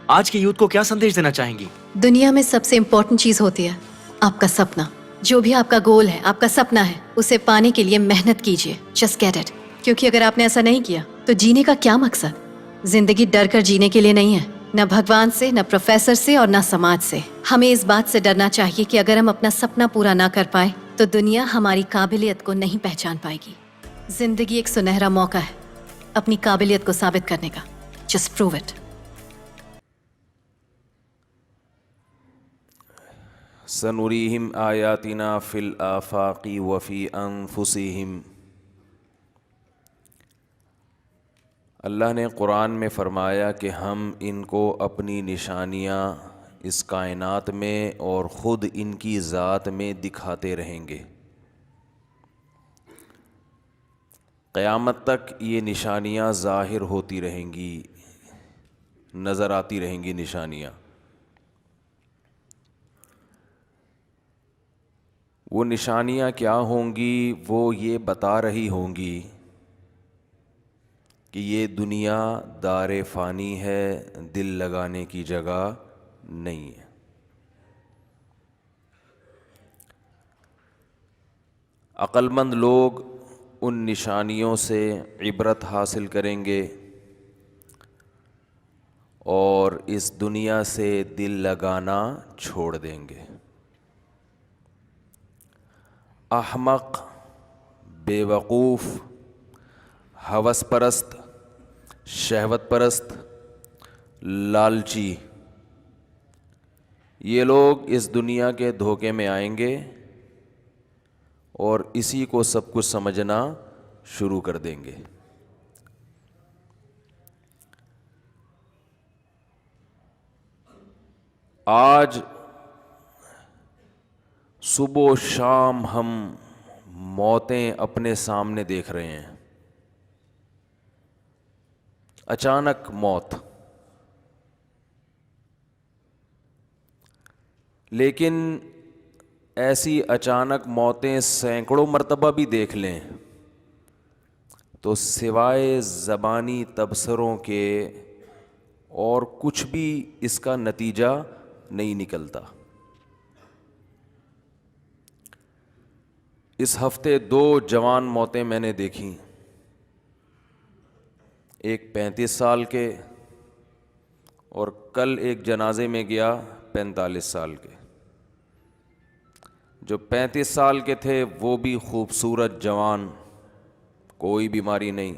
آج کے یوتھ کو کیا سندیش دینا چاہیں گی؟ دنیا میں سب سے امپورٹنٹ چیز ہوتی ہے آپ کا سپنا. جو بھی آپ کا گول ہے، آپ کا سپنا ہے، اسے پانے کے لیے محنت کیجیے. Just get it. کیونکہ اگر آپ نے ایسا نہیں کیا تو جینے کا کیا مقصد؟ زندگی ڈر کر جینے کے لیے نہیں ہے، نہ بھگوان سے، نہ پروفیسر سے، اور نہ سماج سے. ہمیں اس بات سے ڈرنا چاہیے کہ اگر ہم اپنا سپنا پورا نہ کر پائے تو دنیا ہماری قابلیت کو نہیں پہچان پائے گی. زندگی ایک سنہرا موقع ہے اپنی قابلیت کو ثابت کرنے کا. Just prove it. سنریہم آیاتنا فی الآفاق وفی انفسہم. اللہ نے قرآن میں فرمایا کہ ہم ان کو اپنی نشانیاں اس کائنات میں اور خود ان کی ذات میں دکھاتے رہیں گے. قیامت تک یہ نشانیاں ظاہر ہوتی رہیں گی، نظر آتی رہیں گی نشانیاں. وہ نشانیاں کیا ہوں گی؟ وہ یہ بتا رہی ہوں گی کہ یہ دنیا دار فانی ہے، دل لگانے کی جگہ نہیں ہے. عقل مند لوگ ان نشانیوں سے عبرت حاصل کریں گے اور اس دنیا سے دل لگانا چھوڑ دیں گے. احمق، بے وقوف، ہوس پرست، شہوت پرست، لالچی، یہ لوگ اس دنیا کے دھوکے میں آئیں گے اور اسی کو سب کچھ سمجھنا شروع کر دیں گے. آج صبح و شام ہم موتیں اپنے سامنے دیکھ رہے ہیں. اچانک موت. لیکن ایسی اچانک موتیں سینکڑوں مرتبہ بھی دیکھ لیں تو سوائے زبانی تبصروں کے اور کچھ بھی اس کا نتیجہ نہیں نکلتا. اس ہفتے 2 جوان موتیں میں نے دیکھیں. ایک 35 سال کے اور کل ایک جنازے میں گیا 45 سال کے. جو 35 سال کے تھے وہ بھی خوبصورت جوان، کوئی بیماری نہیں.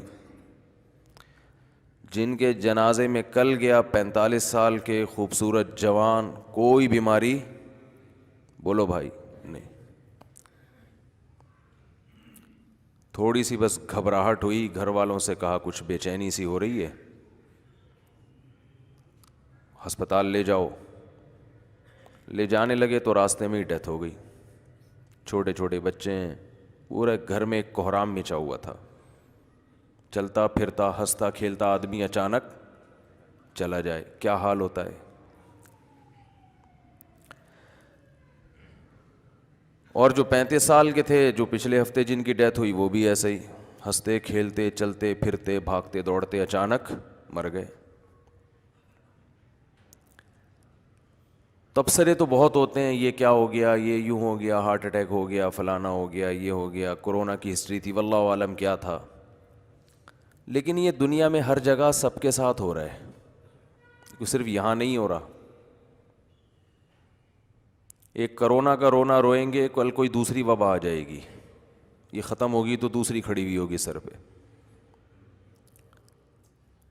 جن کے جنازے میں کل گیا 45 سال کے خوبصورت جوان، کوئی بیماری، بولو بھائی، نہیں. تھوڑی سی بس گھبراہٹ ہوئی، گھر والوں سے کہا کچھ بے چینی سی ہو رہی ہے، ہسپتال لے جاؤ. لے جانے لگے تو راستے میں ہی ڈیتھ ہو گئی. چھوٹے چھوٹے بچے ہیں، پورے گھر میں ایک کوہرام مچا ہوا تھا. چلتا پھرتا ہنستا کھیلتا آدمی اچانک چلا جائے، کیا حال ہوتا ہے. اور جو 35 سال کے تھے، جو پچھلے ہفتے جن کی ڈیتھ ہوئی، وہ بھی ایسے ہی ہنستے کھیلتے چلتے پھرتے بھاگتے دوڑتے اچانک مر گئے. تبصرے تو بہت ہوتے ہیں، یہ کیا ہو گیا، یہ یوں ہو گیا، ہارٹ اٹیک ہو گیا، فلانا ہو گیا، یہ ہو گیا، کورونا کی ہسٹری تھی، واللہ عالم کیا تھا. لیکن یہ دنیا میں ہر جگہ سب کے ساتھ ہو رہا ہے، صرف یہاں نہیں ہو رہا. ایک کرونا کا رونا روئیں گے، کل کوئی دوسری وبا آ جائے گی، یہ ختم ہوگی تو دوسری کھڑی ہوئی ہوگی سر پہ.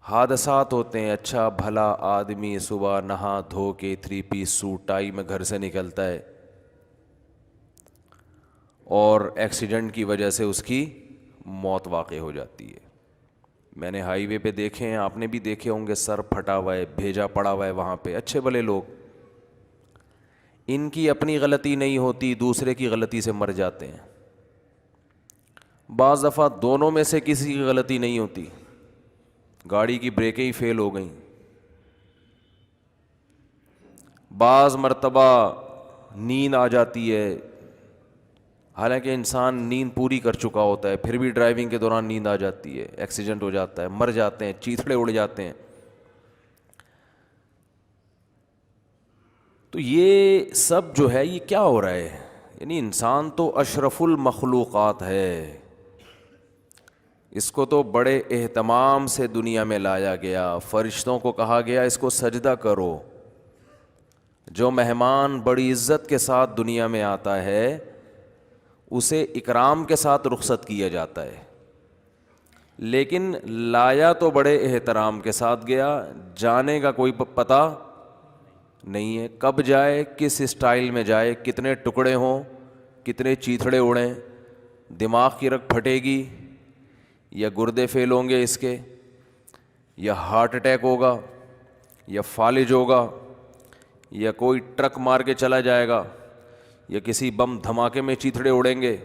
حادثات ہوتے ہیں. اچھا بھلا آدمی صبح نہا دھو کے 3 پیس سوٹ ٹائی میں گھر سے نکلتا ہے اور ایکسیڈنٹ کی وجہ سے اس کی موت واقع ہو جاتی ہے. میں نے ہائی وے پہ دیکھے ہیں، آپ نے بھی دیکھے ہوں گے، سر پھٹا ہوا ہے، بھیجا پڑا ہوا ہے وہاں پہ. اچھے بھلے لوگ، ان کی اپنی غلطی نہیں ہوتی، دوسرے کی غلطی سے مر جاتے ہیں. بعض دفعہ دونوں میں سے کسی کی غلطی نہیں ہوتی، گاڑی کی بریکیں ہی فیل ہو گئیں. بعض مرتبہ نیند آ جاتی ہے، حالانکہ انسان نیند پوری کر چکا ہوتا ہے، پھر بھی ڈرائیونگ کے دوران نیند آ جاتی ہے، ایکسیڈنٹ ہو جاتا ہے، مر جاتے ہیں، چیتھڑے اڑ جاتے ہیں. تو یہ سب جو ہے یہ کیا ہو رہا ہے؟ یعنی انسان تو اشرف المخلوقات ہے، اس کو تو بڑے اہتمام سے دنیا میں لایا گیا، فرشتوں کو کہا گیا اس کو سجدہ کرو۔ جو مہمان بڑی عزت کے ساتھ دنیا میں آتا ہے اسے اکرام کے ساتھ رخصت کیا جاتا ہے، لیکن لایا تو بڑے احترام کے ساتھ گیا، جانے کا کوئی پتہ نہیں ہے، کب جائے، کس اسٹائل میں جائے، کتنے ٹکڑے ہوں، کتنے چیتھڑے اڑیں، دماغ کی رگ پھٹے گی یا گردے فیل ہوں گے اس کے، یا ہارٹ اٹیک ہوگا، یا فالج ہوگا، یا کوئی ٹرک مار کے چلا جائے گا، یا کسی بم دھماکے میں چیتھڑے اڑیں گے،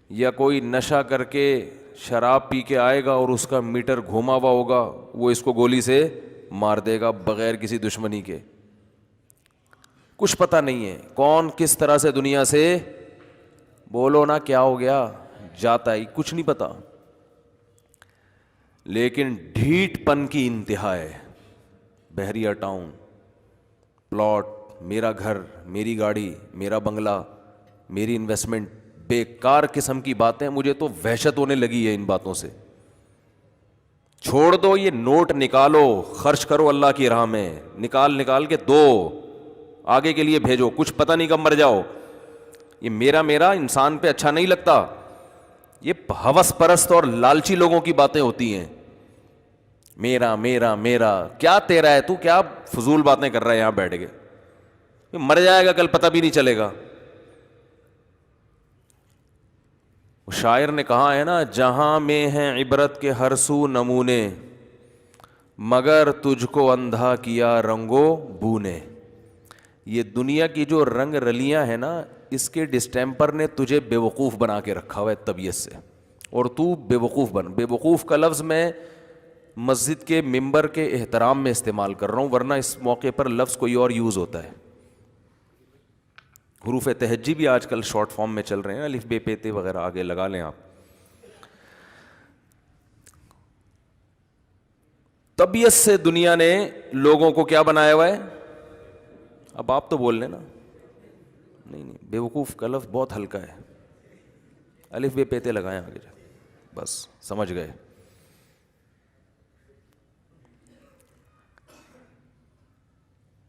یا کوئی نشہ کر کے شراب پی کے آئے گا اور اس کا میٹر گھوما ہوا ہوگا، وہ اس کو گولی سے مار دے گا بغیر کسی دشمنی کے۔ کچھ پتہ نہیں ہے کون کس طرح سے دنیا سے، بولو نا کیا ہو گیا، جاتا ہی کچھ نہیں پتہ، لیکن ڈھیٹ پن کی انتہا ہے۔ بحریہ ٹاؤن، پلاٹ، میرا گھر، میری گاڑی، میرا بنگلہ، میری انویسٹمنٹ، بیکار قسم کی باتیں، مجھے تو وحشت ہونے لگی ہے ان باتوں سے۔ چھوڑ دو، یہ نوٹ نکالو، خرچ کرو اللہ کی راہ میں، نکال کے دو، آگے کے لیے بھیجو، کچھ پتہ نہیں کب مر جاؤ۔ یہ میرا انسان پہ اچھا نہیں لگتا، یہ ہوس پرست اور لالچی لوگوں کی باتیں ہوتی ہیں۔ میرا میرا میرا، کیا تیرا ہے؟ تو کیا فضول باتیں کر رہا ہے یہاں بیٹھ کے؟ مر جائے گا کل، پتہ بھی نہیں چلے گا۔ شاعر نے کہا ہے نا، جہاں میں ہیں عبرت کے ہر سو نمونے، مگر تجھ کو اندھا کیا رنگو بو نے۔ یہ دنیا کی جو رنگ رلیاں ہیں نا، اس کے ڈسٹیمپر نے تجھے بے وقوف بنا کے رکھا ہوا ہے طبیعت سے، اور تو بے وقوف بن۔ بے وقوف کا لفظ میں مسجد کے ممبر کے احترام میں استعمال کر رہا ہوں، ورنہ اس موقع پر لفظ کوئی اور یوز ہوتا ہے۔ حروف تہجی بھی آج کل شارٹ فارم میں چل رہے ہیں، الف بے پے تے وغیرہ آگے لگا لیں آپ۔ طبیعت سے دنیا نے لوگوں کو کیا بنایا ہوا ہے؟ اب آپ تو بول لیں نا، نہیں، بے وقوف کا لفظ بہت ہلکا ہے، الف بے پے تے لگائیں آگے جا، بس سمجھ گئے۔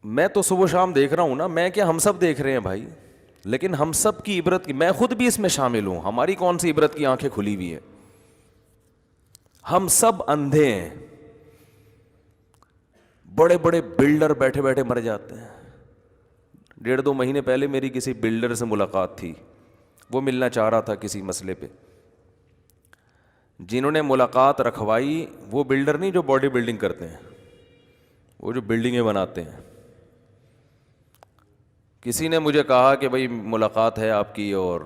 میں تو صبح شام دیکھ رہا ہوں نا، میں کیا ہم سب دیکھ رہے ہیں بھائی، لیکن ہم سب کی عبرت کی، میں خود بھی اس میں شامل ہوں، ہماری کون سی عبرت کی آنکھیں کھلی ہوئی ہیں؟ ہم سب اندھے ہیں۔ بڑے بڑے بلڈر بیٹھے بیٹھے مر جاتے ہیں۔ 1.5-2 مہینے پہلے میری کسی بلڈر سے ملاقات تھی، وہ ملنا چاہ رہا تھا کسی مسئلے پہ۔ جنہوں نے ملاقات رکھوائی وہ بلڈر نہیں جو باڈی بلڈنگ کرتے ہیں، وہ جو بلڈنگیں بناتے ہیں۔ کسی نے مجھے کہا کہ بھائی ملاقات ہے آپ کی، اور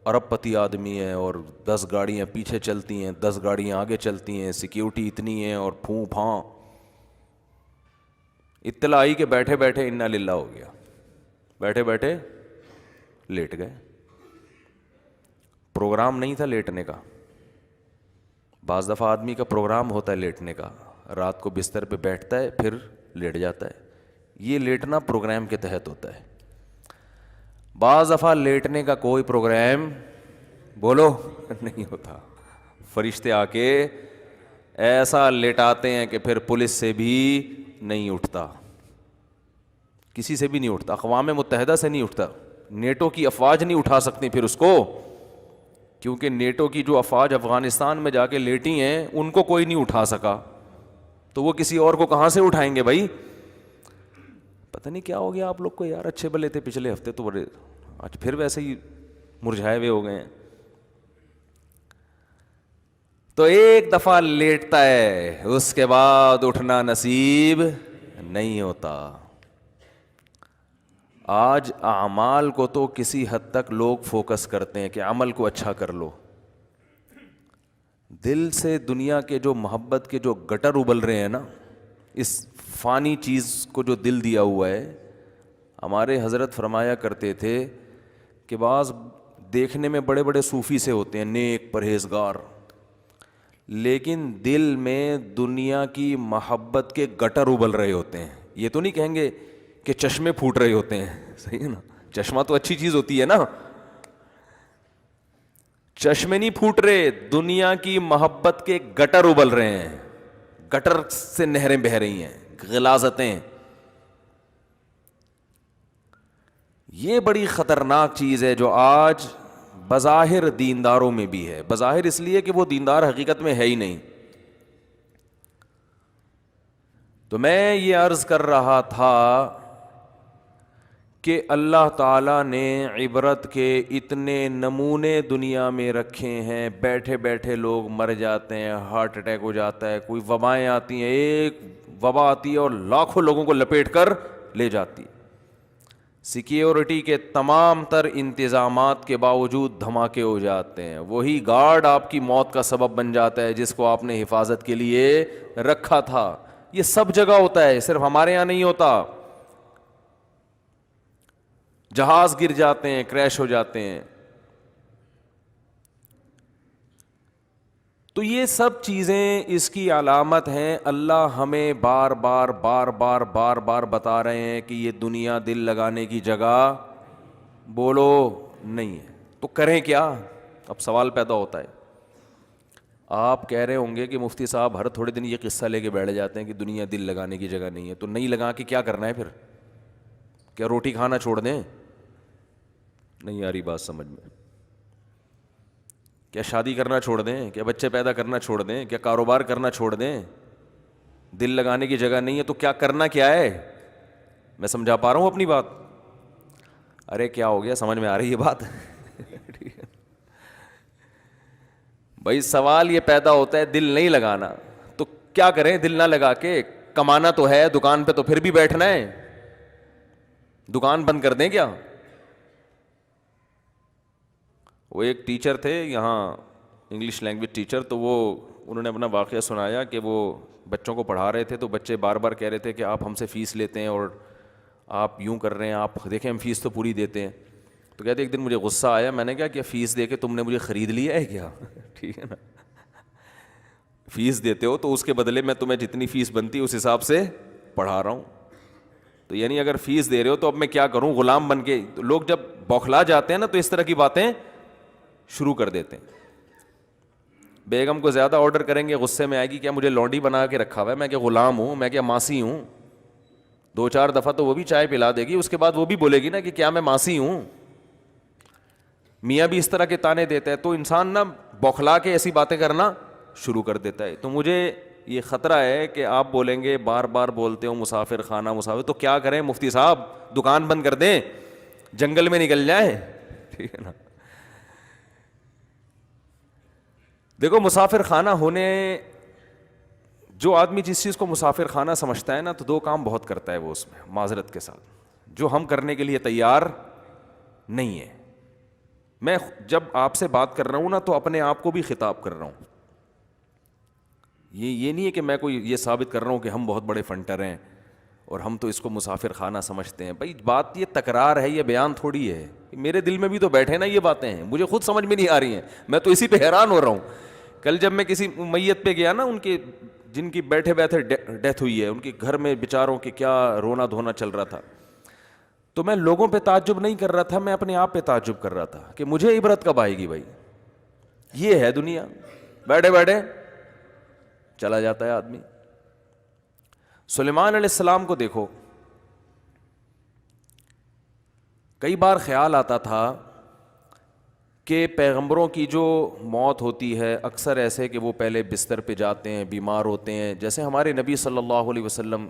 ارب پتی آدمی ہے، اور 10 گاڑیاں پیچھے چلتی ہیں، 10 گاڑیاں آگے چلتی ہیں، سیکیورٹی اتنی ہے، اور پھوں پھاں۔ اطلاع آئی کہ بیٹھے بیٹھے انا للہ ہو گیا، بیٹھے بیٹھے لیٹ گئے۔ پروگرام نہیں تھا لیٹنے کا۔ بعض دفعہ آدمی کا پروگرام ہوتا ہے لیٹنے کا، رات کو بستر پہ بیٹھتا ہے پھر لیٹ جاتا ہے، یہ لیٹنا پروگرام کے تحت ہوتا ہے۔ بعض دفعہ لیٹنے کا کوئی پروگرام بولو نہیں ہوتا، فرشتے آ کے ایسا لیٹاتے ہیں کہ پھر پولیس سے بھی نہیں اٹھتا، کسی سے بھی نہیں اٹھتا، اقوام متحدہ سے نہیں اٹھتا، نیٹو کی افواج نہیں اٹھا سکتی پھر اس کو، کیونکہ نیٹو کی جو افواج افغانستان میں جا کے لیٹی ہیں ان کو کوئی نہیں اٹھا سکا، تو وہ کسی اور کو کہاں سے اٹھائیں گے بھائی؟ پتہ نہیں کیا ہو گیا آپ لوگ کو یار، اچھے بلے تھے پچھلے ہفتے تو بڑے، آج پھر ویسے ہی مرجھائے ہوئے ہو گئے ہیں۔ تو ایک دفعہ لیٹتا ہے، اس کے بعد اٹھنا نصیب نہیں ہوتا۔ آج اعمال کو تو کسی حد تک لوگ فوکس کرتے ہیں کہ عمل کو اچھا کر لو، دل سے دنیا کے جو محبت کے جو گٹر ابل رہے ہیں نا، اس فانی چیز کو جو دل دیا ہوا ہے۔ ہمارے حضرت فرمایا کرتے تھے کہ بعض دیکھنے میں بڑے بڑے صوفی سے ہوتے ہیں، نیک پرہیزگار، لیکن دل میں دنیا کی محبت کے گٹر ابل رہے ہوتے ہیں۔ یہ تو نہیں کہیں گے کہ چشمے پھوٹ رہے ہوتے ہیں. صحیح ہے نا, چشمہ تو اچھی چیز ہوتی ہے نا. چشمے نہیں پھوٹ رہے, دنیا کی محبت کے گٹر ابل رہے ہیں, گٹر سے نہریں بہہ رہی ہیں, غلاظتیں. یہ بڑی خطرناک چیز ہے جو آج بظاہر دینداروں میں بھی ہے. بظاہر اس لیے کہ وہ دیندار حقیقت میں ہے ہی نہیں. تو میں یہ عرض کر رہا تھا کہ اللہ تعالیٰ نے عبرت کے اتنے نمونے دنیا میں رکھے ہیں. بیٹھے بیٹھے لوگ مر جاتے ہیں, ہارٹ اٹیک ہو جاتا ہے, کوئی وبائیں آتی ہیں, ایک وبا آتی ہے اور لاکھوں لوگوں کو لپیٹ کر لے جاتی ہے. سیکیورٹی کے تمام تر انتظامات کے باوجود دھماکے ہو جاتے ہیں. وہی گارڈ آپ کی موت کا سبب بن جاتا ہے جس کو آپ نے حفاظت کے لیے رکھا تھا. یہ سب جگہ ہوتا ہے, صرف ہمارے یہاں نہیں ہوتا. جہاز گر جاتے ہیں, کریش ہو جاتے ہیں. تو یہ سب چیزیں اس کی علامت ہیں. اللہ ہمیں بار بار بار بار بار بار بتا رہے ہیں کہ یہ دنیا دل لگانے کی جگہ بولو نہیں ہے. تو کریں کیا؟ اب سوال پیدا ہوتا ہے. آپ کہہ رہے ہوں گے کہ مفتی صاحب ہر تھوڑے دن یہ قصہ لے کے بیٹھ جاتے ہیں کہ دنیا دل لگانے کی جگہ نہیں ہے. تو نہیں لگا کے کیا کرنا ہے پھر؟ کیا روٹی کھانا چھوڑ دیں؟ نہیں آ رہی بات سمجھ میں. کیا شادی کرنا چھوڑ دیں؟ کیا بچے پیدا کرنا چھوڑ دیں؟ کیا کاروبار کرنا چھوڑ دیں؟ دل لگانے کی جگہ نہیں ہے تو کیا کرنا کیا ہے؟ میں سمجھا پا رہا ہوں اپنی بات؟ ارے کیا ہو گیا, سمجھ میں آ رہی ہے بات؟ بھائی سوال یہ پیدا ہوتا ہے دل نہیں لگانا تو کیا کریں؟ دل نہ لگا کے کمانا تو ہے, دکان پہ تو پھر بھی بیٹھنا ہے. دکان بند کر دیں کیا؟ وہ ایک ٹیچر تھے یہاں, انگلش لینگویج ٹیچر, تو وہ انہوں نے اپنا واقعہ سنایا کہ وہ بچوں کو پڑھا رہے تھے تو بچے بار بار کہہ رہے تھے کہ آپ ہم سے فیس لیتے ہیں اور آپ یوں کر رہے ہیں, آپ دیکھیں ہم فیس تو پوری دیتے ہیں. تو کہتے ایک دن مجھے غصہ آیا, میں نے کہا کہ فیس دے کے تم نے مجھے خرید لیا ہے کیا؟ ٹھیک ہے نا, فیس دیتے ہو تو اس کے بدلے میں تمہیں جتنی فیس بنتی ہے اس حساب سے پڑھا رہا ہوں. تو یعنی اگر فیس دے رہے ہو تو اب میں کیا کروں, غلام بن کے؟ لوگ جب بوکھلا جاتے ہیں نا تو اس طرح کی باتیں شروع کر دیتے ہیں. بیگم کو زیادہ آرڈر کریں گے, غصے میں آئے گی, کیا مجھے لونڈی بنا کے رکھا ہوا ہے, میں کیا غلام ہوں, میں کیا ماسی ہوں؟ 2-4 دفعہ تو وہ بھی چائے پلا دے گی, اس کے بعد وہ بھی بولے گی نا کہ کیا میں ماسی ہوں. میاں بھی اس طرح کے تانے دیتا ہے. تو انسان نا بوکھلا کے ایسی باتیں کرنا شروع کر دیتا ہے. تو مجھے یہ خطرہ ہے کہ آپ بولیں گے بار بار بولتے ہو مسافر خانہ مسافر, تو کیا کریں مفتی صاحب؟ دکان بند کر دیں, جنگل میں نکل جائیں؟ ٹھیک ہے نا. دیکھو مسافر خانہ ہونے, جو آدمی جس چیز کو مسافر خانہ سمجھتا ہے نا تو 2 کام بہت کرتا ہے وہ اس میں, معذرت کے ساتھ, جو ہم کرنے کے لیے تیار نہیں ہے. میں جب آپ سے بات کر رہا ہوں نا تو اپنے آپ کو بھی خطاب کر رہا ہوں. یہ نہیں ہے کہ میں کوئی یہ ثابت کر رہا ہوں کہ ہم بہت بڑے فنٹر ہیں اور ہم تو اس کو مسافر خانہ سمجھتے ہیں. بھائی بات یہ تکرار ہے, یہ بیان تھوڑی ہے. میرے دل میں بھی تو بیٹھے نا یہ باتیں ہیں, مجھے خود سمجھ میں نہیں آ رہی ہیں, میں تو اسی پہ حیران ہو رہا ہوں. کل جب میں کسی میت پہ گیا نا, ان کے جن کی بیٹھے بیٹھے ڈیتھ ہوئی ہے, ان کے گھر میں بیچاروں کے کیا رونا دھونا چل رہا تھا, تو میں لوگوں پہ تعجب نہیں کر رہا تھا, میں اپنے آپ پہ تعجب کر رہا تھا کہ مجھے عبرت کب آئے گی. بھائی یہ ہے دنیا, بیٹھے بیٹھے چلا جاتا ہے آدمی. سلیمان علیہ السلام کو دیکھو, کئی بار خیال آتا تھا کہ پیغمبروں کی جو موت ہوتی ہے اکثر ایسے کہ وہ پہلے بستر پہ جاتے ہیں, بیمار ہوتے ہیں. جیسے ہمارے نبی صلی اللہ علیہ وسلم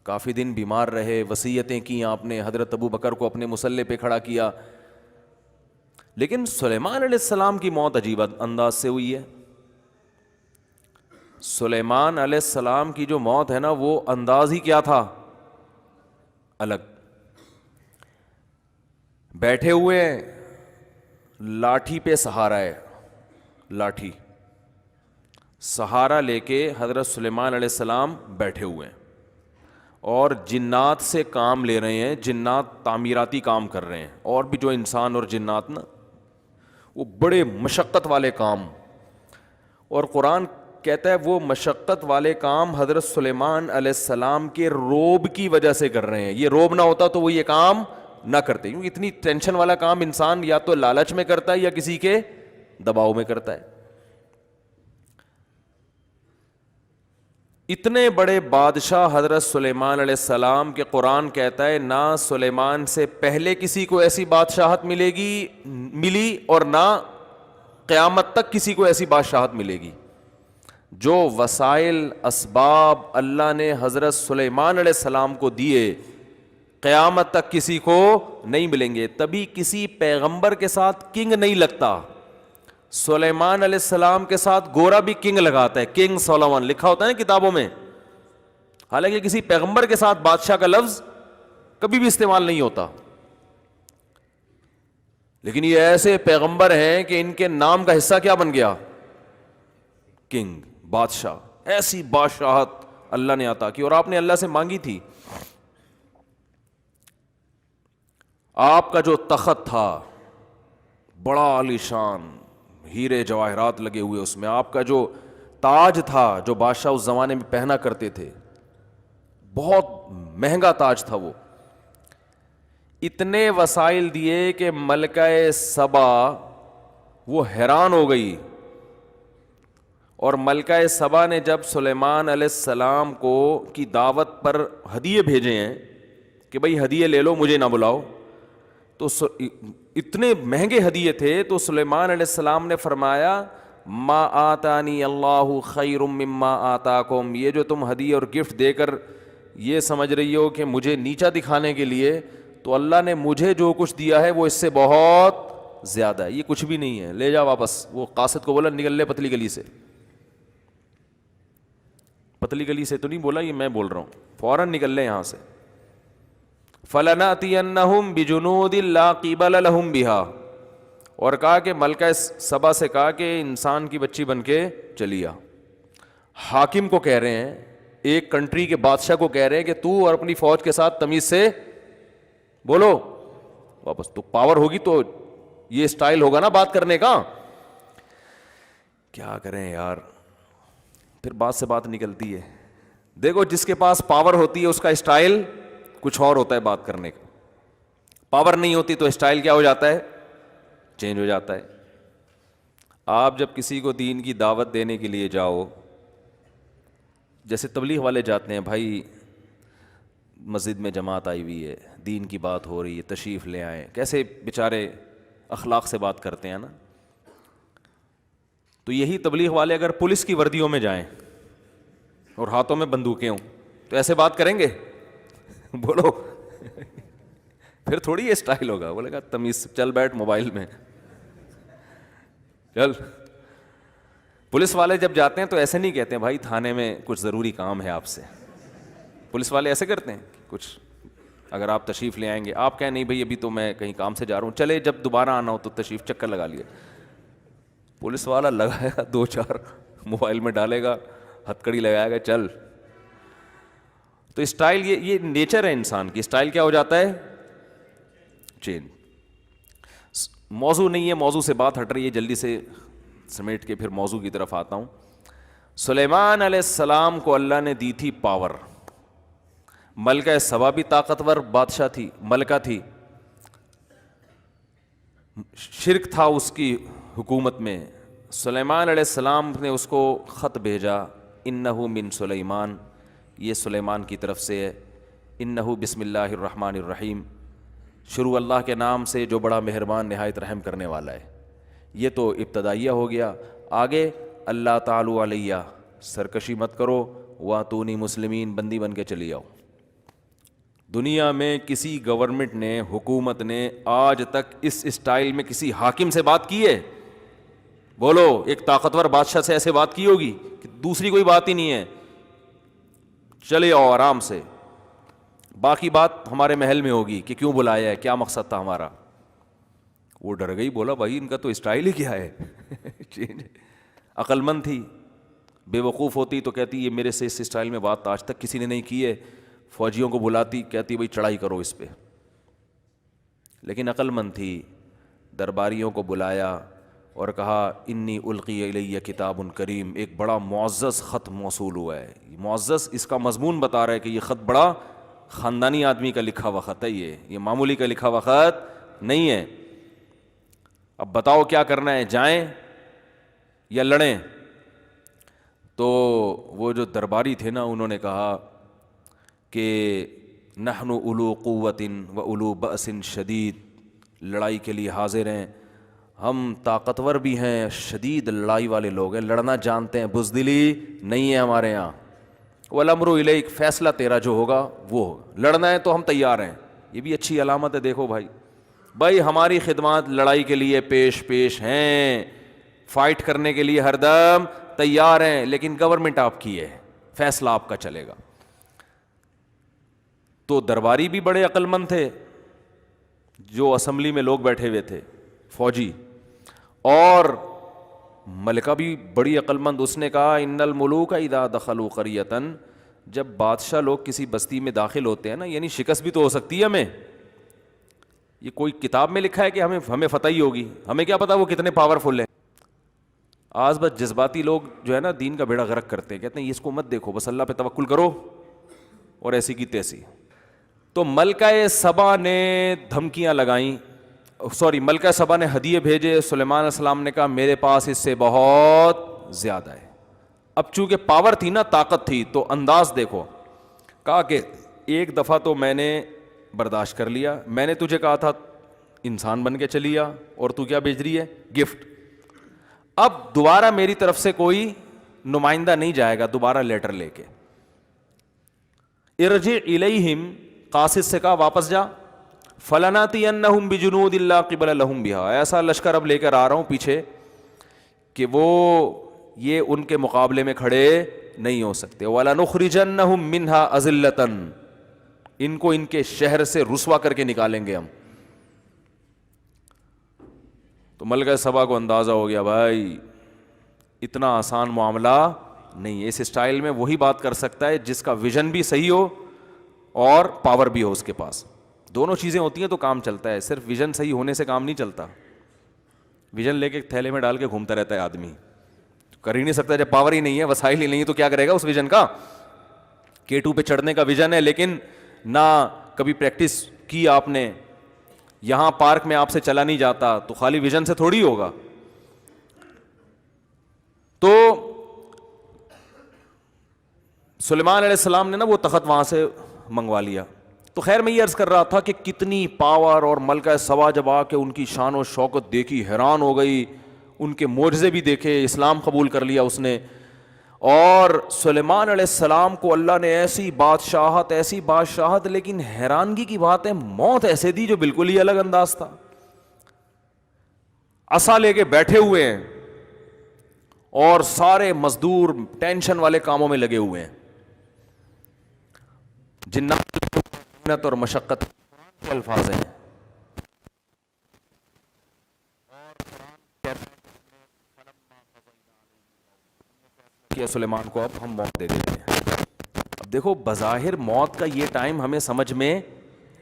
کافی دن بیمار رہے, وصیتیں کی آپ نے, حضرت ابو بکر کو اپنے مصلے پہ کھڑا کیا. لیکن سلیمان علیہ السلام کی موت عجیب انداز سے ہوئی ہے. سلیمان علیہ السلام کی جو موت ہے نا وہ انداز ہی کیا تھا, الگ. بیٹھے ہوئے لاٹھی پہ سہارا ہے, لاٹھی سہارا لے کے حضرت سلیمان علیہ السلام بیٹھے ہوئے ہیں اور جنات سے کام لے رہے ہیں. جنات تعمیراتی کام کر رہے ہیں, اور بھی جو انسان اور جنات نا وہ بڑے مشقت والے کام. اور قرآن کہتا ہے وہ مشقت والے کام حضرت سلیمان علیہ السلام کے روب کی وجہ سے کر رہے ہیں. یہ روب نہ ہوتا تو وہ یہ کام نہ کرتے, کیونکہ اتنی ٹینشن والا کام انسان یا تو لالچ میں کرتا ہے یا کسی کے دباؤ میں کرتا ہے. اتنے بڑے بادشاہ حضرت سلیمان علیہ السلام کے قرآن کہتا ہے نہ سلیمان سے پہلے کسی کو ایسی بادشاہت ملی اور نہ قیامت تک کسی کو ایسی بادشاہت ملے گی. جو وسائل اسباب اللہ نے حضرت سلیمان علیہ السلام کو دیے قیامت تک کسی کو نہیں ملیں گے. تبھی کسی پیغمبر کے ساتھ کنگ نہیں لگتا. سلیمان علیہ السلام کے ساتھ گورا بھی کنگ لگاتا ہے, کنگ سولومن لکھا ہوتا ہے نا کتابوں میں, حالانکہ کسی پیغمبر کے ساتھ بادشاہ کا لفظ کبھی بھی استعمال نہیں ہوتا. لیکن یہ ایسے پیغمبر ہیں کہ ان کے نام کا حصہ کیا بن گیا, کنگ, بادشاہ. ایسی بادشاہت اللہ نے عطا کی اور آپ نے اللہ سے مانگی تھی. آپ کا جو تخت تھا بڑا عالیشان, ہیرے جواہرات لگے ہوئے اس میں, آپ کا جو تاج تھا جو بادشاہ اس زمانے میں پہنا کرتے تھے, بہت مہنگا تاج تھا وہ. اتنے وسائل دیے کہ ملکہ سبا وہ حیران ہو گئی, اور ملکہ سبا نے جب سلیمان علیہ السلام کو کی دعوت پر ہدیے بھیجے ہیں کہ بھئی ہدیے لے لو مجھے نہ بلاؤ, تو اتنے مہنگے ہدیے تھے تو سلیمان علیہ السلام نے فرمایا ما آتانی اللہ خیر مما آتاکم, یہ جو تم ہدیے اور گفٹ دے کر یہ سمجھ رہی ہو کہ مجھے نیچا دکھانے کے لیے, تو اللہ نے مجھے جو کچھ دیا ہے وہ اس سے بہت زیادہ ہے, یہ کچھ بھی نہیں ہے, لے جا واپس. وہ قاصد کو بولا نکل لے پتلی گلی سے. پتلی گلی سے تو نہیں بولا, یہ میں بول رہا ہوں, فوراً نکل لے یہاں سے. فَلَنَأْتِيَنَّهُمْ بِجُنُودٍ لَا قِبَلَ لَهُمْ بِهَا, اور کہا کہ ملکہ سبا سے کہا کہ انسان کی بچی بن کے چلی آ. حاکم کو کہہ رہے ہیں, ایک کنٹری کے بادشاہ کو کہہ رہے ہیں کہ تو اور اپنی فوج کے ساتھ تمیز سے بولو واپس. تو پاور ہوگی تو یہ سٹائل ہوگا نا بات کرنے کا. کیا کریں یار, پھر بات سے بات نکلتی ہے. دیکھو جس کے پاس پاور ہوتی ہے اس کا سٹائل کچھ اور ہوتا ہے بات کرنے کا, پاور نہیں ہوتی تو سٹائل کیا ہو جاتا ہے, چینج ہو جاتا ہے. آپ جب کسی کو دین کی دعوت دینے کے لیے جاؤ, جیسے تبلیغ والے جاتے ہیں, بھائی مسجد میں جماعت آئی ہوئی ہے, دین کی بات ہو رہی ہے, تشریف لے آئیں, کیسے بیچارے اخلاق سے بات کرتے ہیں نا. تو یہی تبلیغ والے اگر پولیس کی وردیوں میں جائیں اور ہاتھوں میں بندوقیں ہوں تو ایسے بات کریں گے؟ بولو پھر تھوڑی یہ سٹائل ہوگا. بولے گا تمیز چل بیٹھ موبائل میں چل. پولیس والے جب جاتے ہیں تو ایسے نہیں کہتے ہیں بھائی تھانے میں کچھ ضروری کام ہے آپ سے. پولیس والے ایسے کرتے ہیں کچھ اگر آپ تشریف لے آئیں گے, آپ کہیں نہیں بھائی ابھی تو میں کہیں کام سے جا رہا ہوں, چلے جب دوبارہ آنا ہو تو تشریف چکر لگا لیے. پولیس والا لگائے گا 2-4 موبائل میں ڈالے گا, ہتھکڑی لگائے گا, چل. تو اسٹائل یہ نیچر ہے انسان کی. اسٹائل کیا ہو جاتا ہے, چینج. موضوع نہیں ہے, موضوع سے بات ہٹ رہی ہے, جلدی سے سمیٹ کے پھر موضوع کی طرف آتا ہوں. سلیمان علیہ السلام کو اللہ نے دی تھی پاور. ملکہ سبا بھی طاقتور بادشاہ تھی, ملکہ تھی, شرک تھا اس کی حکومت میں. سلیمان علیہ السلام نے اس کو خط بھیجا, انہو من سلیمان, یہ سلیمان کی طرف سے ہے. انہو بسم اللہ الرحمن الرحیم, شروع اللہ کے نام سے جو بڑا مہربان نہایت رحم کرنے والا ہے. یہ تو ابتدائیہ ہو گیا. آگے اللہ تعالی علیہ, سرکشی مت کرو, واتونی مسلمین, بندی بن کے چلی آؤ. دنیا میں کسی گورنمنٹ نے, حکومت نے آج تک اس اسٹائل میں کسی حاکم سے بات کی ہے؟ بولو, ایک طاقتور بادشاہ سے ایسے بات کی ہوگی کہ دوسری کوئی بات ہی نہیں ہے, چلے آؤ آرام سے, باقی بات ہمارے محل میں ہوگی کہ کیوں بلایا ہے, کیا مقصد تھا ہمارا. وہ ڈر گئی, بولا بھائی ان کا تو اسٹائل ہی کیا ہے. عقل مند تھی, بے وقوف ہوتی تو کہتی یہ میرے سے اس اسٹائل میں بات آج تک کسی نے نہیں کی ہے. فوجیوں کو بلاتی, کہتی بھائی چڑھائی کرو اس پہ. لیکن عقل مند تھی, درباریوں کو بلایا اور کہا انی القی الیہ کتاب کریم، ایک بڑا معزز خط موصول ہوا ہے. معزز اس کا مضمون بتا رہا ہے کہ یہ خط بڑا خاندانی آدمی کا لکھا ہوا خط ہے، یہ معمولی کا لکھا ہوا خط نہیں ہے. اب بتاؤ کیا کرنا ہے، جائیں یا لڑیں؟ تو وہ جو درباری تھے نا، انہوں نے کہا کہ نحن اولو قوت و اولو بأس شدید، لڑائی کے لیے حاضر ہیں، ہم طاقتور بھی ہیں، شدید لڑائی والے لوگ ہیں، لڑنا جانتے ہیں، بزدلی نہیں ہے ہمارے یہاں. والامر الیک، فیصلہ تیرا جو ہوگا وہ ہوگا، لڑنا ہے تو ہم تیار ہیں. یہ بھی اچھی علامت ہے. دیکھو بھائی ہماری خدمات لڑائی کے لیے پیش ہیں، فائٹ کرنے کے لیے ہر دم تیار ہیں، لیکن گورنمنٹ آپ کی ہے، فیصلہ آپ کا چلے گا. تو درباری بھی بڑے عقل مند تھے، جو اسمبلی میں لوگ بیٹھے ہوئے تھے فوجی، اور ملکہ بھی بڑی عقل مند. اس نے کہا ان الملوک اذا دخلوا قریۃ، جب بادشاہ لوگ کسی بستی میں داخل ہوتے ہیں نا، یعنی شکست بھی تو ہو سکتی ہے ہمیں. یہ کوئی کتاب میں لکھا ہے کہ ہمیں فتح ہی ہوگی؟ ہمیں کیا پتا وہ کتنے پاورفل ہیں. آج بس جذباتی لوگ جو ہے نا دین کا بیڑا غرق کرتے ہیں، کہتے ہیں اس کو مت دیکھو، بس اللہ پہ توکل کرو، اور ایسی کی تیسی. تو ملکہ سبا نے دھمکیاں لگائیں، ملکہ سبا نے ہدیے بھیجے. سلیمان علیہ السلام نے کہا میرے پاس اس سے بہت زیادہ ہے. اب چونکہ پاور تھی نا، طاقت تھی، تو انداز دیکھو. کہا کہ ایک دفعہ تو میں نے برداشت کر لیا، میں نے تجھے کہا تھا انسان بن کے چلی آ، اور تو کیا بھیج رہی ہے؟ گفٹ. اب دوبارہ میری طرف سے کوئی نمائندہ نہیں جائے گا دوبارہ لیٹر لے کے. ارجع الیہم، قاصد سے کہا واپس جا. فلناتینہم بجنود لا قبل لہم بہا، ایسا لشکر اب لے کر آ رہا ہوں پیچھے کہ وہ یہ ان کے مقابلے میں کھڑے نہیں ہو سکتے. وَلَنُخْرِجَنَّهُم مِّنْهَا أَذِلَّةً، ان کو ان کے شہر سے رسوا کر کے نکالیں گے ہم. تو ملکہ سبا کو اندازہ ہو گیا بھائی اتنا آسان معاملہ نہیں ہے. اس اسٹائل میں وہی بات کر سکتا ہے جس کا ویژن بھی صحیح ہو اور پاور بھی ہو اس کے پاس. دونوں چیزیں ہوتی ہیں تو کام چلتا ہے. صرف ویژن صحیح ہونے سے کام نہیں چلتا. ویژن لے کے تھیلے میں ڈال کے گھومتا رہتا ہے آدمی، کر ہی نہیں سکتا. جب پاور ہی نہیں ہے، وسائل ہی نہیں ہے، تو کیا کرے گا اس ویژن کا؟ K2 پہ چڑھنے کا ویژن ہے، لیکن نہ کبھی پریکٹس کی آپ نے، یہاں پارک میں آپ سے چلا نہیں جاتا، تو خالی ویژن سے تھوڑی ہوگا. تو سلیمان علیہ السلام نے نا وہ تخت وہاں سے منگوا لیا. تو خیر میں یہ عرض کر رہا تھا کہ کتنی پاور، اور ملکہ سبا جب آ کے ان کی شان و شوکت دیکھی حیران ہو گئی، ان کے معجزے بھی دیکھے، اسلام قبول کر لیا اس نے. اور سلیمان علیہ السلام کو اللہ نے ایسی بادشاہت، لیکن حیرانگی کی بات ہے موت ایسے دی جو بالکل ہی الگ انداز تھا. عصا لے کے بیٹھے ہوئے ہیں اور سارے مزدور ٹینشن والے کاموں میں لگے ہوئے ہیں. جنات اور مشقت کے الفاظ ہیں. سلیمان کو اب ہم موت دے دیتے ہیں. اب دیکھو بظاہر موت کا یہ ٹائم ہمیں سمجھ میں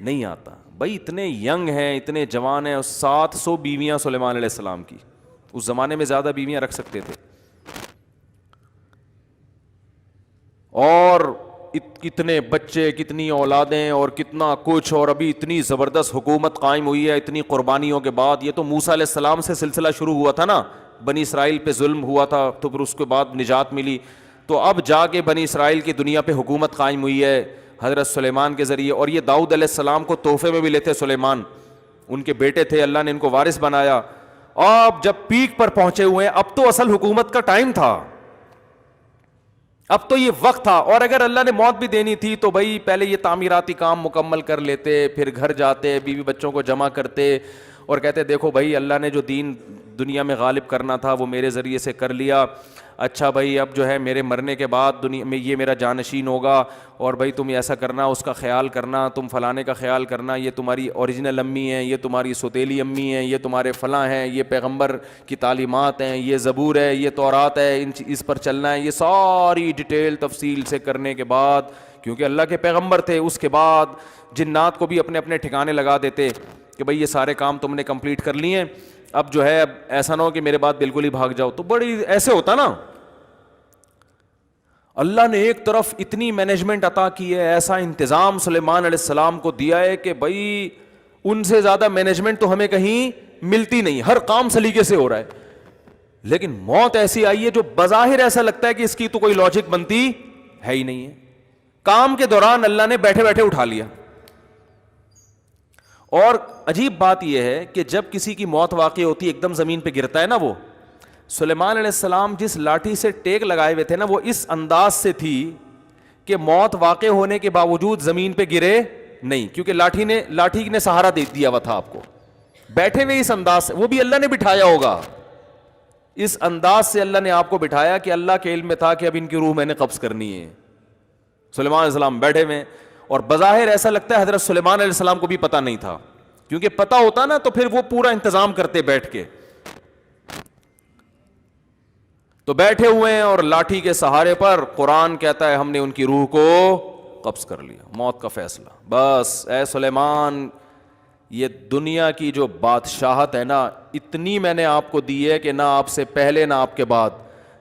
نہیں آتا. بھائی اتنے ینگ ہیں، اتنے جوان ہیں، 700 بیویاں سلیمان علیہ السلام کی. اس زمانے میں زیادہ بیویاں رکھ سکتے تھے. اور کتنے بچے، کتنی اولادیں، اور کتنا کچھ، اور ابھی اتنی زبردست حکومت قائم ہوئی ہے اتنی قربانیوں کے بعد. یہ تو موسیٰ علیہ السلام سے سلسلہ شروع ہوا تھا نا، بنی اسرائیل پہ ظلم ہوا تھا، تو پھر اس کے بعد نجات ملی. تو اب جا کے بنی اسرائیل کی دنیا پہ حکومت قائم ہوئی ہے حضرت سلیمان کے ذریعے. اور یہ داؤد علیہ السلام کو تحفے میں بھی لیتے سلیمان، ان کے بیٹے تھے، اللہ نے ان کو وارث بنایا. اب جب پیک پر پہنچے ہوئے ہیں، اب تو اصل حکومت کا ٹائم تھا، اب تو یہ وقت تھا. اور اگر اللہ نے موت بھی دینی تھی تو بھائی پہلے یہ تعمیراتی کام مکمل کر لیتے، پھر گھر جاتے، بیوی بچوں کو جمع کرتے اور کہتے دیکھو بھائی اللہ نے جو دین دنیا میں غالب کرنا تھا وہ میرے ذریعے سے کر لیا. اچھا بھائی اب جو ہے میرے مرنے کے بعد دنیا میں یہ میرا جانشین ہوگا، اور بھائی تم ایسا کرنا، اس کا خیال کرنا، تم فلانے کا خیال کرنا، یہ تمہاری اوریجنل امی ہیں، یہ تمہاری سوتیلی امی ہیں، یہ تمہارے فلاں ہیں، یہ پیغمبر کی تعلیمات ہیں، یہ زبور ہے، یہ تورات ہے، اس پر چلنا ہے. یہ ساری ڈیٹیل تفصیل سے کرنے کے بعد، کیونکہ اللہ کے پیغمبر تھے، اس کے بعد جنات کو بھی اپنے اپنے ٹھکانے لگا دیتے کہ بھئی یہ سارے کام تم نے کمپلیٹ کر لیے ہیں, اب جو ہے اب ایسا نہ ہو کہ میرے بعد بالکل ہی بھاگ جاؤ. تو بڑی ایسے ہوتا نا, اللہ نے ایک طرف اتنی مینجمنٹ عطا کی ہے, ایسا انتظام سلیمان علیہ السلام کو دیا ہے کہ بھائی ان سے زیادہ مینجمنٹ تو ہمیں کہیں ملتی نہیں, ہر کام سلیقے سے ہو رہا ہے. لیکن موت ایسی آئی ہے جو بظاہر ایسا لگتا ہے کہ اس کی تو کوئی لاجک بنتی ہے ہی نہیں ہے. کام کے دوران اللہ نے بیٹھے بیٹھے اٹھا لیا. اور عجیب بات یہ ہے کہ جب کسی کی موت واقع ہوتی ہے ایک دم زمین پہ گرتا ہے نا, وہ سلیمان علیہ السلام جس لاٹھی سے ٹیک لگائے ہوئے تھے نا, وہ اس انداز سے تھی کہ موت واقع ہونے کے باوجود زمین پہ گرے نہیں, کیونکہ لاٹھی نے سہارا دے دیا ہوا تھا آپ کو. بیٹھے ہوئے اس انداز سے, وہ بھی اللہ نے بٹھایا ہوگا, اس انداز سے اللہ نے آپ کو بٹھایا کہ اللہ کے علم میں تھا کہ اب ان کی روح میں نے قبض کرنی ہے. سلیمان علیہ السلام بیٹھے ہوئے, اور بظاہر ایسا لگتا ہے حضرت سلیمان علیہ السلام کو بھی پتہ نہیں تھا, کیونکہ پتہ ہوتا نا تو پھر وہ پورا انتظام کرتے بیٹھ کے. تو بیٹھے ہوئے ہیں اور لاٹھی کے سہارے پر قرآن کہتا ہے ہم نے ان کی روح کو قبض کر لیا. موت کا فیصلہ. بس اے سلیمان, یہ دنیا کی جو بادشاہت ہے نا, اتنی میں نے آپ کو دی ہے کہ نہ آپ سے پہلے نہ آپ کے بعد,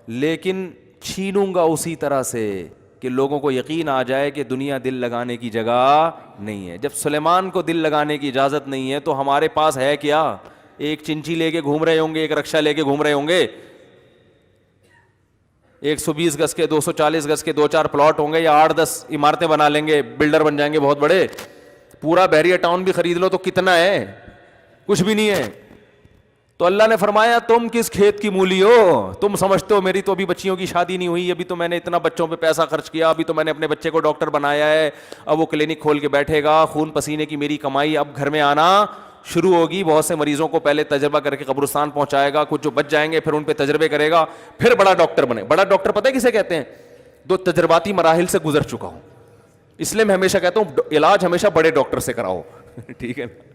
لیکن چھینوں گا اسی طرح سے کہ لوگوں کو یقین آ جائے کہ دنیا دل لگانے کی جگہ نہیں ہے. جب سلیمان کو دل لگانے کی اجازت نہیں ہے تو ہمارے پاس ہے کیا؟ ایک چنچی لے کے گھوم رہے ہوں گے, ایک رکشہ لے کے گھوم رہے ہوں گے, 120 گز کے 240 گز کے 2-4 پلاٹ ہوں گے, یا 8-10 عمارتیں بنا لیں گے, بلڈر بن جائیں گے بہت بڑے. پورا بحریہ ٹاؤن بھی خرید لو تو کتنا ہے؟ کچھ بھی نہیں ہے. تو اللہ نے فرمایا تم کس کھیت کی مولی ہو, تم سمجھتے ہو میری تو ابھی بچیوں کی شادی نہیں ہوئی, ابھی تو میں نے اتنا بچوں پہ پیسہ خرچ کیا, ابھی تو میں نے اپنے بچے کو ڈاکٹر بنایا ہے, اب وہ کلینک کھول کے بیٹھے گا, خون پسینے کی میری کمائی اب گھر میں آنا شروع ہوگی. بہت سے مریضوں کو پہلے تجربہ کر کے قبرستان پہنچائے گا, کچھ جو بچ جائیں گے پھر ان پہ تجربے کرے گا, پھر بڑا ڈاکٹر بنے. بڑا ڈاکٹر پتہ ہے کسے کہتے ہیں؟ جو تجرباتی مراحل سے گزر چکا ہوں. اس لیے میں ہمیشہ کہتا ہوں علاج ہمیشہ بڑے ڈاکٹر سے کراؤ. ٹھیک ہے نا.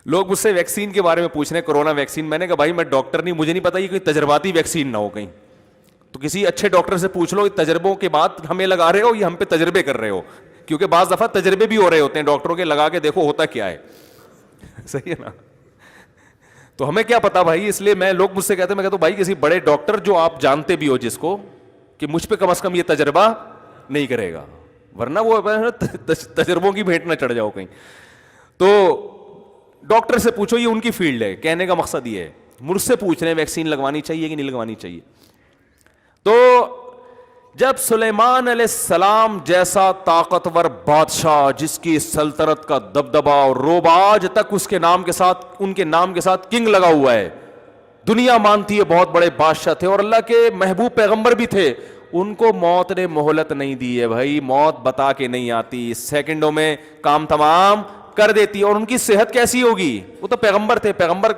لوگ مجھ سے ویکسین کے بارے میں پوچھ رہے ہیں, کرونا ویکسین. میں نے کہا بھائی میں ڈاکٹر نہیں, مجھے نہیں پتا یہ کوئی تجرباتی ویکسین نہ ہو کہیں, تو کسی اچھے ڈاکٹر سے پوچھ لو تجربوں کے بعد ہمیں لگا رہے ہو یا ہم پہ تجربے کر رہے ہو, کیونکہ بعض دفعہ تجربے بھی ہو رہے ہوتے ہیں ڈاکٹروں کے, لگا کے دیکھو ہوتا کیا ہے. صحیح ہے نا. تو ہمیں کیا پتا بھائی, اس لیے میں, لوگ مجھ سے کہتے ہیں, میں کہتا ہوں بھائی کسی بڑے ڈاکٹر جو آپ جانتے بھی ہو جس کو, کہ مجھ پہ کم از کم یہ تجربہ نہیں کرے گا, ورنہ وہ تجربوں کی بھیٹ نہ چڑھ جاؤ کہیں. تو ڈاکٹر سے پوچھو, یہ ان کی فیلڈ ہے. کہنے کا مقصد یہ ہے, مجھ سے پوچھ رہے ہیں ویکسین لگوانی چاہیے کہ نہیں لگوانی چاہیے. تو جب سلیمان علیہ السلام جیسا طاقتور بادشاہ جس کی سلطنت کا دبدبا اور روب آج تک اس کے نام کے ساتھ, ان کے نام کے ساتھ کنگ لگا ہوا ہے, دنیا مانتی ہے بہت بڑے بادشاہ تھے اور اللہ کے محبوب پیغمبر بھی تھے, ان کو موت نے مہلت نہیں دی ہے بھائی. موت بتا کے نہیں آتی, سیکنڈوں میں کام تمام کر دیتی ہے. اور ان کی صحت کیسی ہوگی؟ وہ تو پیغمبر تھے, پیغمبر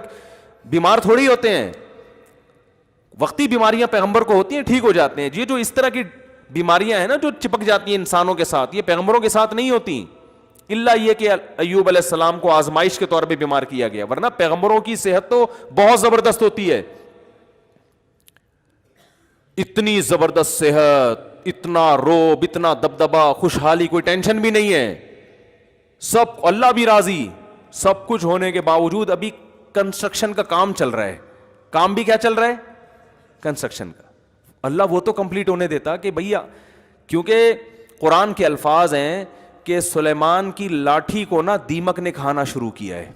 بیمار تھوڑی ہوتے ہیں, وقتی بیماریاں پیغمبر کو ہوتی ہیں, ٹھیک ہو جاتے ہیں. یہ جو اس طرح کی بیماریاں ہیں نا جو چپک جاتی ہیں انسانوں کے ساتھ, یہ پیغمبروں کے ساتھ نہیں ہوتی, الا یہ کہ ایوب علیہ السلام کو آزمائش کے طور پہ بیمار کیا گیا, ورنہ پیغمبروں کی صحت تو بہت زبردست ہوتی ہے. اتنی زبردست صحت, اتنا روب, اتنا دبدبا, خوشحالی, کوئی ٹینشن بھی نہیں ہے, سب اللہ بھی راضی. سب کچھ ہونے کے باوجود ابھی کنسٹرکشن کا کام چل رہا ہے. کام بھی کیا چل رہا ہے؟ کنسٹرکشن کا. اللہ وہ تو کمپلیٹ ہونے دیتا کہ بھیا, کیونکہ قرآن کے الفاظ ہیں کہ سلیمان کی لاٹھی کو نا دیمک نے کھانا شروع کیا ہے,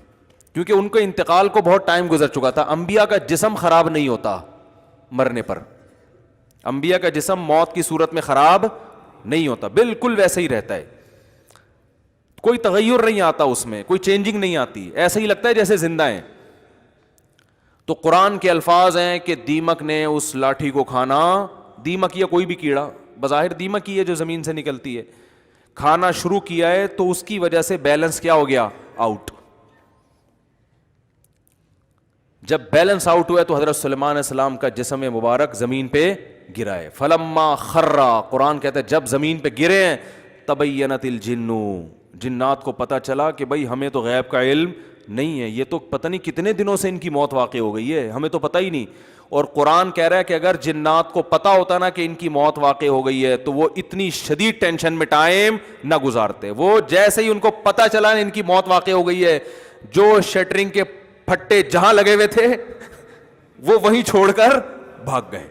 کیونکہ ان کے انتقال کو بہت ٹائم گزر چکا تھا. انبیاء کا جسم خراب نہیں ہوتا مرنے پر, انبیاء کا جسم موت کی صورت میں خراب نہیں ہوتا, بالکل ویسے ہی رہتا ہے, کوئی تغیر نہیں آتا اس میں, کوئی چینجنگ نہیں آتی, ایسا ہی لگتا ہے جیسے زندہ ہیں. تو قرآن کے الفاظ ہیں کہ دیمک نے اس لاٹھی کو کھانا, دیمک یا کوئی بھی کیڑا, بظاہر دیمک ہی ہے جو زمین سے نکلتی ہے, کھانا شروع کیا ہے. تو اس کی وجہ سے بیلنس کیا ہو گیا؟ آؤٹ. جب بیلنس آؤٹ ہوا تو حضرت سلیمان علیہ السلام کا جسم مبارک زمین پہ گرا ہے. فلما خرّا, قرآن کہتا ہے جب زمین پہ گرے ہیں, تبینت الجن, جنات کو پتہ چلا کہ بھائی ہمیں تو غیب کا علم نہیں ہے, یہ تو پتہ نہیں کتنے دنوں سے ان کی موت واقع ہو گئی ہے, ہمیں تو پتہ ہی نہیں. اور قرآن کہہ رہا ہے کہ اگر جنات کو پتا ہوتا نا کہ ان کی موت واقع ہو گئی ہے تو وہ اتنی شدید ٹینشن میں ٹائم نہ گزارتے. وہ جیسے ہی ان کو پتا چلا ان کی موت واقع ہو گئی ہے, جو شٹرنگ کے پھٹے جہاں لگے ہوئے تھے وہ وہیں چھوڑ کر بھاگ گئے.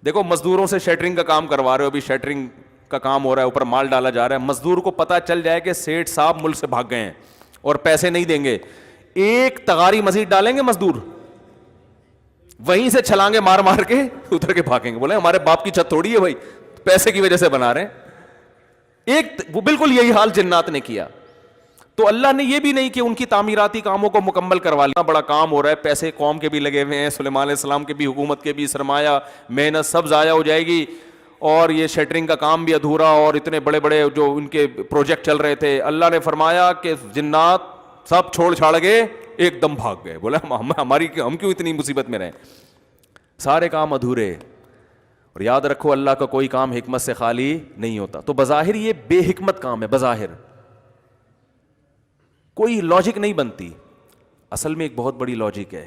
دیکھو مزدوروں سے شٹرنگ کا کام کروا رہے ہو, ابھی شٹرنگ کا کام ہو رہا ہے, اوپر مال ڈالا جا رہا ہے, مزدور کو پتا چل جائے کہ سیٹھ صاحب ملک سے بھاگ گئے ہیں اور پیسے نہیں دیں گے, ایک تغاری مزید ڈالیں گے مزدور, وہیں سے چھلانگے مار مار کے اتر کے بھاگیں گے, بولے ہمارے باپ کی چھت تھوڑی ہے بھائی, پیسے کی وجہ سے بنا رہے ہیں. وہ بالکل یہی حال جنات نے کیا. تو اللہ نے یہ بھی نہیں کہ ان کی تعمیراتی کاموں کو مکمل کروا لیا, بڑا کام ہو رہا ہے, پیسے قوم کے بھی لگے ہوئے ہیں, سلیمان علیہ السلام کے بھی, حکومت کے بھی, سرمایہ محنت سب ضائع ہو جائے گی, اور یہ شٹرنگ کا کام بھی ادھورا, اور اتنے بڑے بڑے جو ان کے پروجیکٹ چل رہے تھے. اللہ نے فرمایا کہ جنات سب چھوڑ چھاڑ کے ایک دم بھاگ گئے. بولا ہم کیوں اتنی مصیبت میں رہیں, سارے کام ادھورے. اور یاد رکھو اللہ کا کوئی کام حکمت سے خالی نہیں ہوتا. تو بظاہر یہ بے حکمت کام ہے, بظاہر کوئی لاجک نہیں بنتی, اصل میں ایک بہت بڑی لاجک ہے.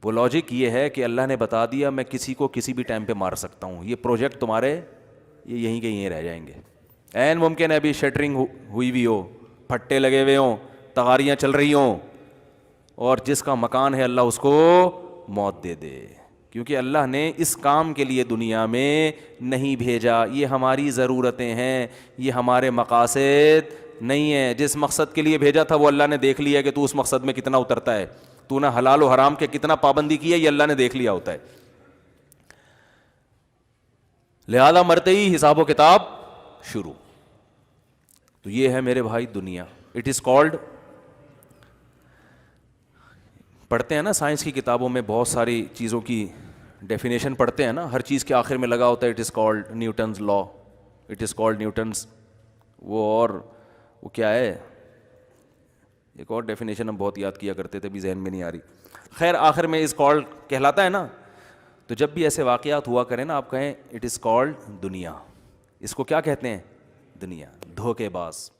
وہ لاجک یہ ہے کہ اللہ نے بتا دیا میں کسی کو کسی بھی ٹائم پہ مار سکتا ہوں, یہ پروجیکٹ تمہارے یہ یہیں کے یہیں رہ جائیں گے. عین ممکن ہے ابھی شٹرنگ ہوئی بھی ہو, پھٹے لگے ہوئے ہوں, تغاریاں چل رہی ہوں, اور جس کا مکان ہے اللہ اس کو موت دے دے, کیونکہ اللہ نے اس کام کے لیے دنیا میں نہیں بھیجا. یہ ہماری ضرورتیں ہیں, یہ ہمارے مقاصد نہیں ہے. جس مقصد کے لیے بھیجا تھا وہ اللہ نے دیکھ لیا کہ تو اس مقصد میں کتنا اترتا ہے, تو نے حلال و حرام کے کتنا پابندی کی ہے, یہ اللہ نے دیکھ لیا ہوتا ہے. لہذا مرتے ہی حساب و کتاب شروع. تو یہ ہے میرے بھائی دنیا. اٹ از کالڈ, پڑھتے ہیں نا سائنس کی کتابوں میں بہت ساری چیزوں کی ڈیفینیشن پڑھتے ہیں نا, ہر چیز کے آخر میں لگا ہوتا ہے it is called Newton's law, it is called Newton's وہ, اور وہ کیا ہے ایک اور ڈیفینیشن ہم بہت یاد کیا کرتے تھے, بھی ذہن میں نہیں آ رہی. خیر آخر میں از کالڈ کہلاتا ہے نا. تو جب بھی ایسے واقعات ہوا کریں نا آپ کہیں اٹ از کالڈ دنیا. اس کو کیا کہتے ہیں؟ دنیا. دھوکے باز.